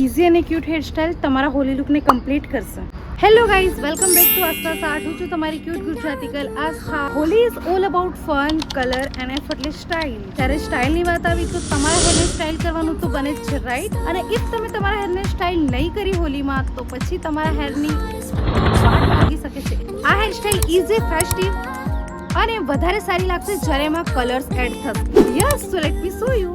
Easy અને cute hairstyle તમારા હોલી લુકને કમ્પ્લીટ કરશે. Hello guys, welcome back to Aastha સાઠ. હું છું તમારી cute Gujarati girl Aastha. Holi is all about fun, colour and effortless style. ત્યારે સ્ટાઇલની વાત આવી તો તમારા હેરને સ્ટાઇલ કરવાનું તો બને જ છે, રાઈટ? અને ઇફ તમે તમારા હેરને સ્ટાઇલ નહીં કરી હોલીમાં તો પછી તમારા હેરની વાટ લાગી શકે છે. આ હેરસ્ટાઇલ ઇઝી, ફેસ્ટિવ અને વધારે સારી લાગશે જ્યારે એમાં કલર્સ એડ થશે. Yes, so let me show you.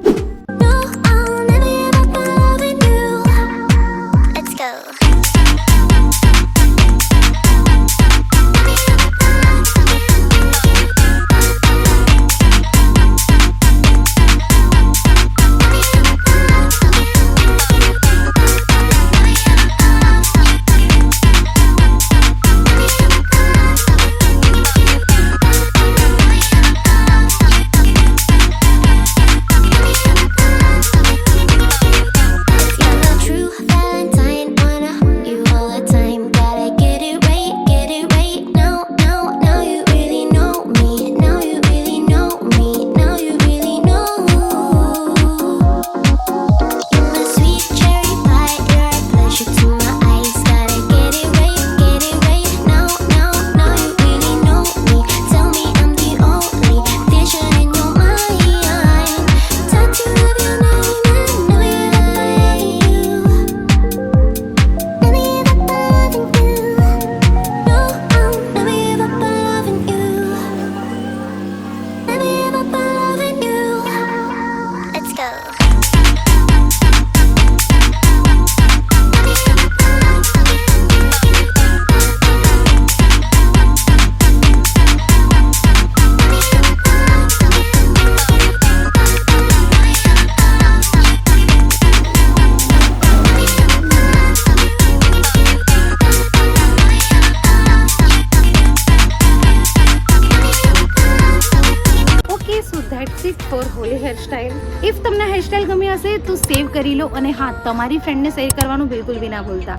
That's it for Holi hairstyle. If તમને હેરસ્ટાઇલ ગમી હશે તો સેવ કરી લો અને હા, તમારી ફ્રેન્ડને શેર કરવાનું બિલકુલ બી ના ભૂલતા.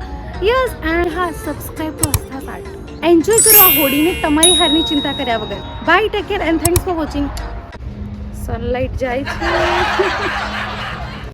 યસ, એન્ડ હા, સબસ્ક્રાઇબ ટુ આસ્થા સાઠ. એન્જોય કરો આ હોળીને તમારી હારની ચિંતા કર્યા વગર. Bye, take care and thanks for watching. Sunlight જાય છે.